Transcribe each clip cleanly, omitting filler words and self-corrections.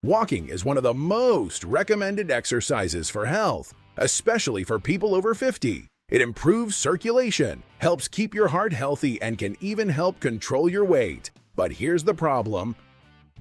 Walking is one of the most recommended exercises for health, especially for people over 50. It improves circulation, helps keep your heart healthy, and can even help control your weight. But here's the problem.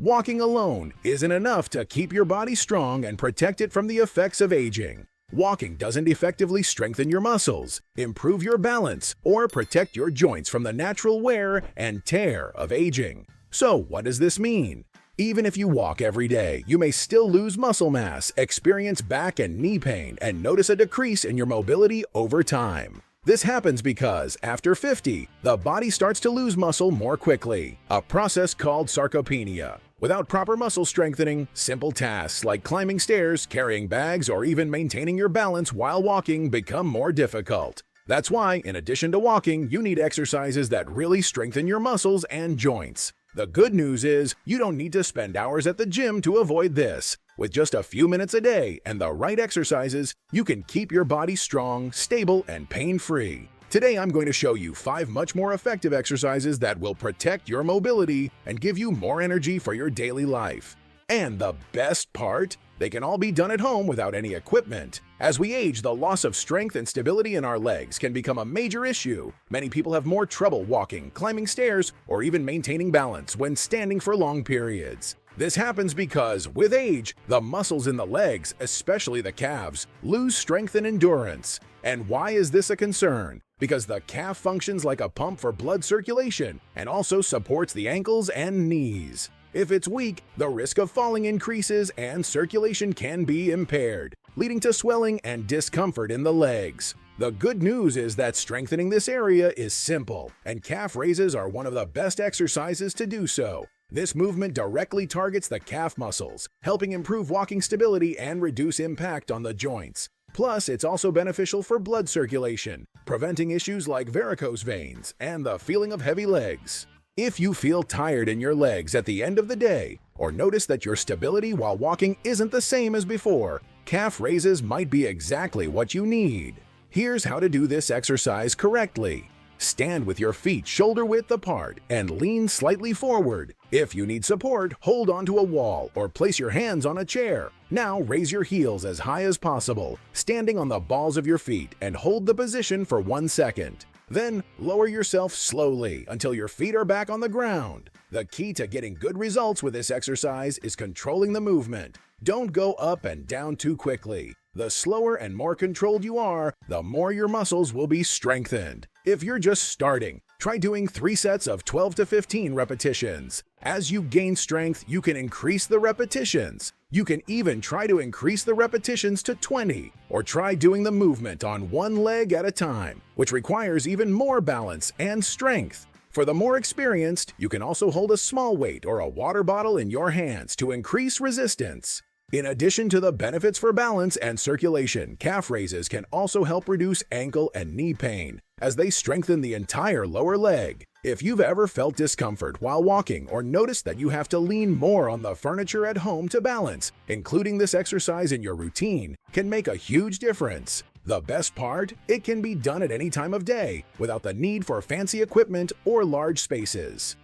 Walking alone isn't enough to keep your body strong and protect it from the effects of aging. Walking doesn't effectively strengthen your muscles, improve your balance, or protect your joints from the natural wear and tear of aging. So what does this mean? Even if you walk every day, you may still lose muscle mass, experience back and knee pain, and notice a decrease in your mobility over time. This happens because, after 50, the body starts to lose muscle more quickly, a process called sarcopenia. Without proper muscle strengthening, simple tasks like climbing stairs, carrying bags, or even maintaining your balance while walking become more difficult. That's why, in addition to walking, you need exercises that really strengthen your muscles and joints. The good news is, you don't need to spend hours at the gym to avoid this. With just a few minutes a day and the right exercises, you can keep your body strong, stable, and pain-free. Today, I'm going to show you 5 much more effective exercises that will protect your mobility and give you more energy for your daily life. And the best part? They can all be done at home without any equipment. As we age, the loss of strength and stability in our legs can become a major issue. Many people have more trouble walking, climbing stairs, or even maintaining balance when standing for long periods. This happens because, with age, the muscles in the legs, especially the calves, lose strength and endurance. And why is this a concern? Because the calf functions like a pump for blood circulation and also supports the ankles and knees. If it's weak, the risk of falling increases and circulation can be impaired, leading to swelling and discomfort in the legs. The good news is that strengthening this area is simple, and calf raises are one of the best exercises to do so. This movement directly targets the calf muscles, helping improve walking stability and reduce impact on the joints. Plus, it's also beneficial for blood circulation, preventing issues like varicose veins and the feeling of heavy legs. If you feel tired in your legs at the end of the day, or notice that your stability while walking isn't the same as before, calf raises might be exactly what you need. Here's how to do this exercise correctly. Stand with your feet shoulder-width apart and lean slightly forward. If you need support, hold onto a wall or place your hands on a chair. Now raise your heels as high as possible, standing on the balls of your feet, and hold the position for 1 second. Then lower yourself slowly until your feet are back on the ground. The key to getting good results with this exercise is controlling the movement. Don't go up and down too quickly. The slower and more controlled you are, the more your muscles will be strengthened. If you're just starting, try doing 3 sets of 12 to 15 repetitions. As you gain strength, you can increase the repetitions. You can even try to increase the repetitions to 20, or try doing the movement on one leg at a time, which requires even more balance and strength. For the more experienced, you can also hold a small weight or a water bottle in your hands to increase resistance. In addition to the benefits for balance and circulation, calf raises can also help reduce ankle and knee pain, as they strengthen the entire lower leg. If you've ever felt discomfort while walking or noticed that you have to lean more on the furniture at home to balance, including this exercise in your routine can make a huge difference. The best part? It can be done at any time of day without the need for fancy equipment or large spaces.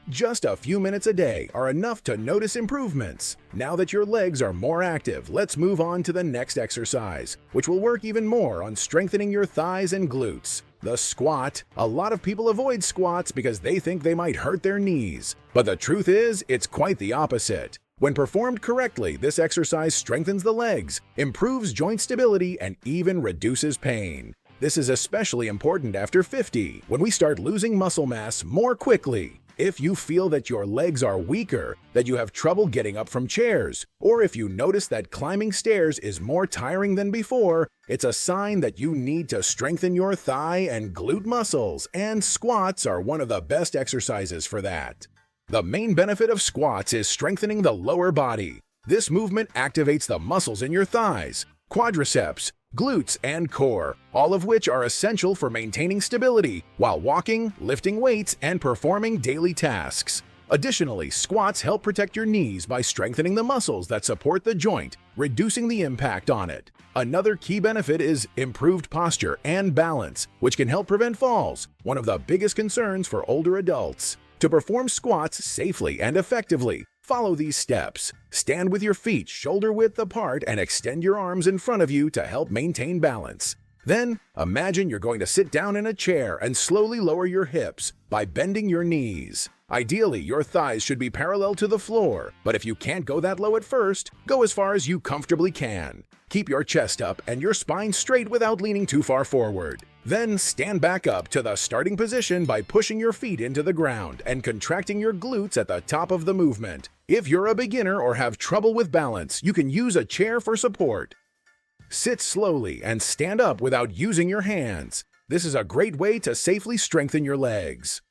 Just a few minutes a day are enough to notice improvements. Now that your legs are more active, let's move on to the next exercise, which will work even more on strengthening your thighs and glutes. The squat. A lot of people avoid squats because they think they might hurt their knees. But the truth is, it's quite the opposite. When performed correctly, this exercise strengthens the legs, improves joint stability, and even reduces pain. This is especially important after 50, when we start losing muscle mass more quickly. If you feel that your legs are weaker, that you have trouble getting up from chairs, or if you notice that climbing stairs is more tiring than before, it's a sign that you need to strengthen your thigh and glute muscles, and squats are one of the best exercises for that. The main benefit of squats is strengthening the lower body. This movement activates the muscles in your thighs, quadriceps, glutes, and core, all of which are essential for maintaining stability while walking, lifting weights, and performing daily tasks. Additionally, squats help protect your knees by strengthening the muscles that support the joint, reducing the impact on it. Another key benefit is improved posture and balance, which can help prevent falls, one of the biggest concerns for older adults. To perform squats safely and effectively, Follow these steps. Stand with your feet shoulder-width apart and extend your arms in front of you to help maintain balance. Then, imagine you're going to sit down in a chair and slowly lower your hips by bending your knees. Ideally, your thighs should be parallel to the floor, but if you can't go that low at first, go as far as you comfortably can. Keep your chest up and your spine straight without leaning too far forward. Then stand back up to the starting position by pushing your feet into the ground and contracting your glutes at the top of the movement. If you're a beginner or have trouble with balance, you can use a chair for support. Sit slowly and stand up without using your hands. This is a great way to safely strengthen your legs.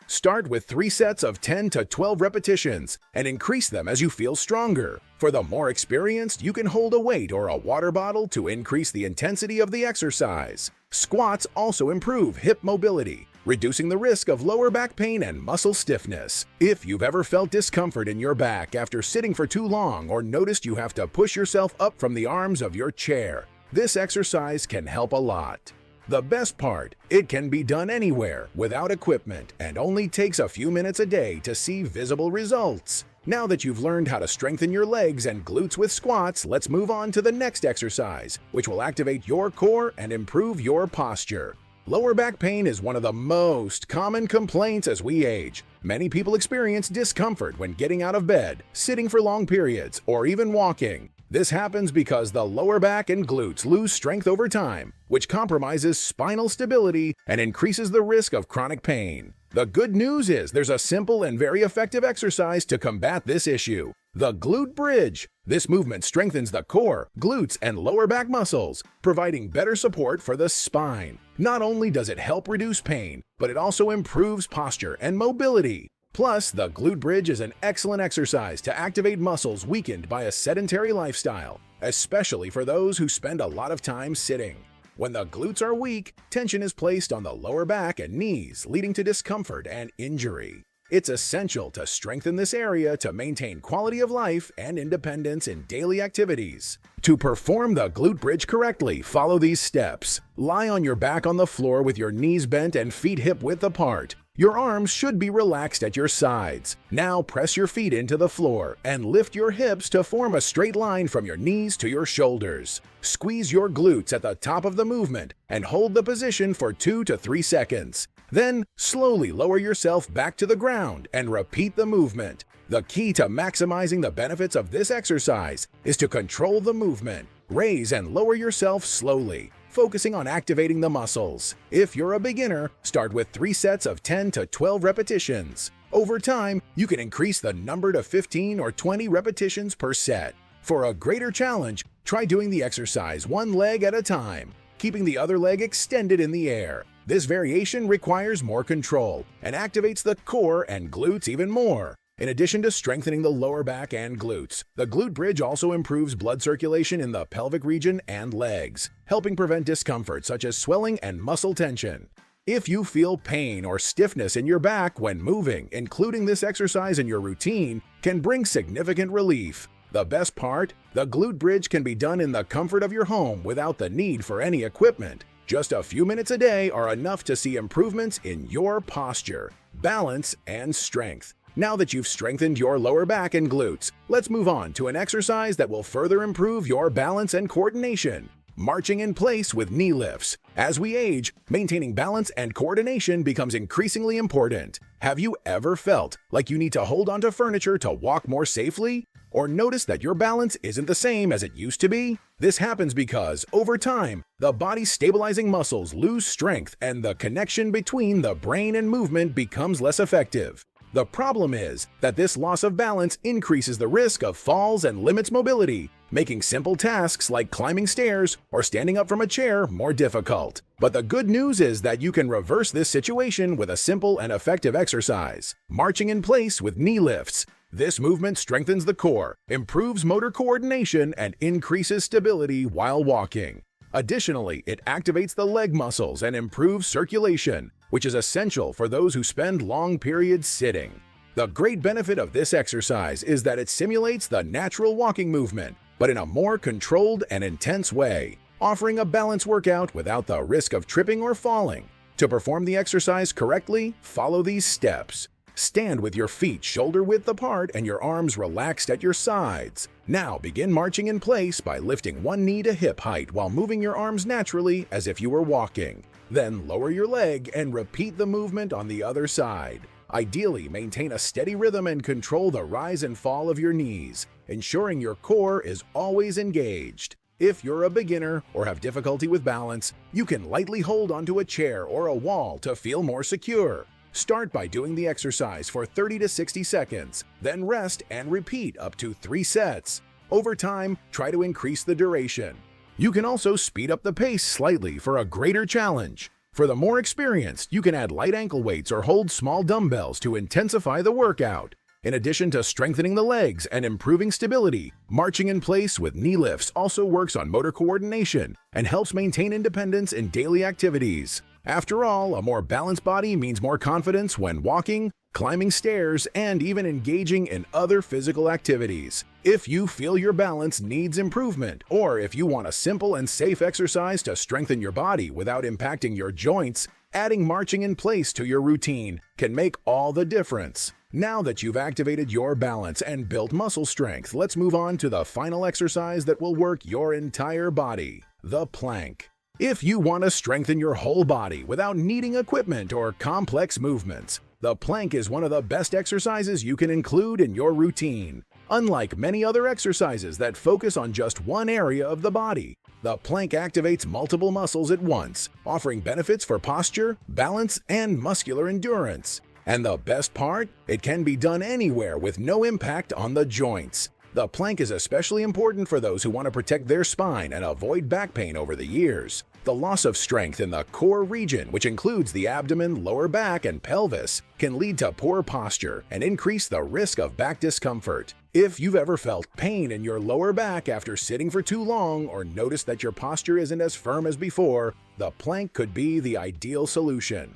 Start with 3 sets of 10 to 12 repetitions and increase them as you feel stronger. For the more experienced, you can hold a weight or a water bottle to increase the intensity of the exercise. Squats also improve hip mobility, reducing the risk of lower back pain and muscle stiffness. If you've ever felt discomfort in your back after sitting for too long or noticed you have to push yourself up from the arms of your chair, this exercise can help a lot. The best part, it can be done anywhere without equipment and only takes a few minutes a day to see visible results. Now that you've learned how to strengthen your legs and glutes with squats, let's move on to the next exercise, which will activate your core and improve your posture. Lower back pain is one of the most common complaints as we age. Many people experience discomfort when getting out of bed, sitting for long periods, or even walking. This happens because the lower back and glutes lose strength over time, which compromises spinal stability and increases the risk of chronic pain. The good news is there's a simple and very effective exercise to combat this issue: the glute bridge. This movement strengthens the core, glutes, and lower back muscles, providing better support for the spine. Not only does it help reduce pain, but it also improves posture and mobility. Plus, the glute bridge is an excellent exercise to activate muscles weakened by a sedentary lifestyle, especially for those who spend a lot of time sitting. When the glutes are weak, tension is placed on the lower back and knees, leading to discomfort and injury. It's essential to strengthen this area to maintain quality of life and independence in daily activities. To perform the glute bridge correctly, follow these steps. Lie on your back on the floor with your knees bent and feet hip-width apart. Your arms should be relaxed at your sides. Now press your feet into the floor and lift your hips to form a straight line from your knees to your shoulders. Squeeze your glutes at the top of the movement and hold the position for 2 to 3 seconds. Then slowly lower yourself back to the ground and repeat the movement. The key to maximizing the benefits of this exercise is to control the movement. Raise and lower yourself slowly, focusing on activating the muscles. If you're a beginner, start with 3 sets of 10 to 12 repetitions. Over time, you can increase the number to 15 or 20 repetitions per set. For a greater challenge, try doing the exercise one leg at a time, keeping the other leg extended in the air. This variation requires more control and activates the core and glutes even more. In addition to strengthening the lower back and glutes, the glute bridge also improves blood circulation in the pelvic region and legs, helping prevent discomfort such as swelling and muscle tension. If you feel pain or stiffness in your back when moving, including this exercise in your routine can bring significant relief. The best part? The glute bridge can be done in the comfort of your home without the need for any equipment. Just a few minutes a day are enough to see improvements in your posture, balance, and strength. Now that you've strengthened your lower back and glutes, let's move on to an exercise that will further improve your balance and coordination: marching in place with knee lifts. As we age, maintaining balance and coordination becomes increasingly important. Have you ever felt like you need to hold onto furniture to walk more safely? Or notice that your balance isn't the same as it used to be? This happens because, over time, the body's stabilizing muscles lose strength and the connection between the brain and movement becomes less effective. The problem is that this loss of balance increases the risk of falls and limits mobility, making simple tasks like climbing stairs or standing up from a chair more difficult. But the good news is that you can reverse this situation with a simple and effective exercise: marching in place with knee lifts. This movement strengthens the core, improves motor coordination, and increases stability while walking. Additionally, it activates the leg muscles and improves circulation, which is essential for those who spend long periods sitting. The great benefit of this exercise is that it simulates the natural walking movement, but in a more controlled and intense way, offering a balanced workout without the risk of tripping or falling. To perform the exercise correctly, follow these steps. Stand with your feet shoulder-width apart and your arms relaxed at your sides. Now begin marching in place by lifting one knee to hip height while moving your arms naturally as if you were walking. Then lower your leg and repeat the movement on the other side. Ideally, maintain a steady rhythm and control the rise and fall of your knees, ensuring your core is always engaged. If you're a beginner or have difficulty with balance, you can lightly hold onto a chair or a wall to feel more secure. Start by doing the exercise for 30 to 60 seconds, then rest and repeat up to 3 sets. Over time, try to increase the duration. You can also speed up the pace slightly for a greater challenge. For the more experienced, you can add light ankle weights or hold small dumbbells to intensify the workout. In addition to strengthening the legs and improving stability, marching in place with knee lifts also works on motor coordination and helps maintain independence in daily activities. After all, a more balanced body means more confidence when walking, climbing stairs, and even engaging in other physical activities. If you feel your balance needs improvement, or if you want a simple and safe exercise to strengthen your body without impacting your joints, adding marching in place to your routine can make all the difference. Now that you've activated your balance and built muscle strength, let's move on to the final exercise that will work your entire body, the plank. If you want to strengthen your whole body without needing equipment or complex movements, the plank is one of the best exercises you can include in your routine. Unlike many other exercises that focus on just one area of the body, the plank activates multiple muscles at once, offering benefits for posture, balance, and muscular endurance. And the best part? It can be done anywhere with no impact on the joints. The plank is especially important for those who want to protect their spine and avoid back pain over the years. The loss of strength in the core region, which includes the abdomen, lower back, and pelvis, can lead to poor posture and increase the risk of back discomfort. If you've ever felt pain in your lower back after sitting for too long or noticed that your posture isn't as firm as before, the plank could be the ideal solution.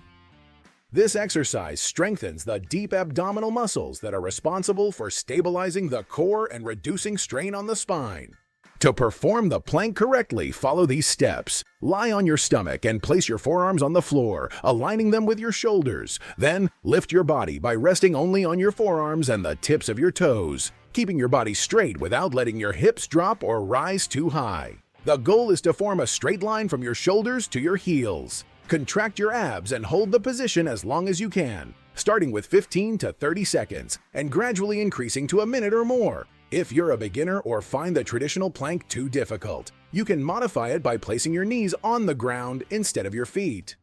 This exercise strengthens the deep abdominal muscles that are responsible for stabilizing the core and reducing strain on the spine. To perform the plank correctly, follow these steps. Lie on your stomach and place your forearms on the floor, aligning them with your shoulders. Then, lift your body by resting only on your forearms and the tips of your toes, keeping your body straight without letting your hips drop or rise too high. The goal is to form a straight line from your shoulders to your heels. Contract your abs and hold the position as long as you can, starting with 15 to 30 seconds and gradually increasing to a minute or more. If you're a beginner or find the traditional plank too difficult, you can modify it by placing your knees on the ground instead of your feet.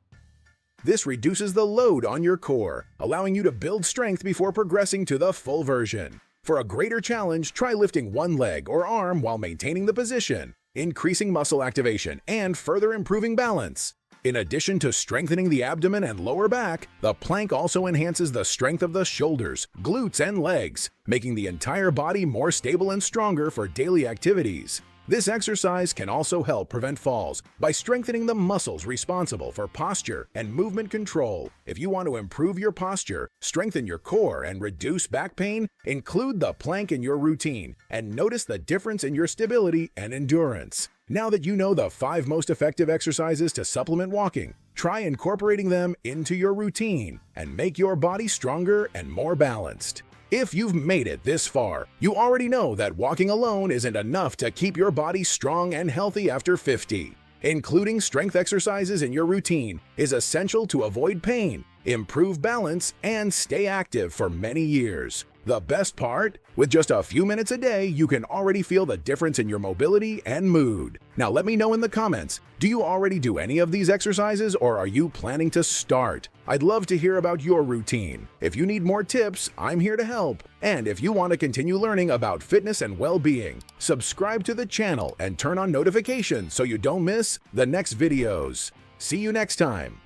This reduces the load on your core, allowing you to build strength before progressing to the full version. For a greater challenge, try lifting one leg or arm while maintaining the position, increasing muscle activation, and further improving balance. In addition to strengthening the abdomen and lower back, the plank also enhances the strength of the shoulders, glutes, and legs, making the entire body more stable and stronger for daily activities. This exercise can also help prevent falls by strengthening the muscles responsible for posture and movement control. If you want to improve your posture, strengthen your core, and reduce back pain, include the plank in your routine and notice the difference in your stability and endurance. Now that you know the 5 most effective exercises to supplement walking, try incorporating them into your routine and make your body stronger and more balanced. If you've made it this far, you already know that walking alone isn't enough to keep your body strong and healthy after 50. Including strength exercises in your routine is essential to avoid pain, improve balance, and stay active for many years. The best part? With just a few minutes a day, you can already feel the difference in your mobility and mood. Now let me know in the comments, do you already do any of these exercises or are you planning to start? I'd love to hear about your routine. If you need more tips, I'm here to help. And if you want to continue learning about fitness and well-being, subscribe to the channel and turn on notifications so you don't miss the next videos. See you next time.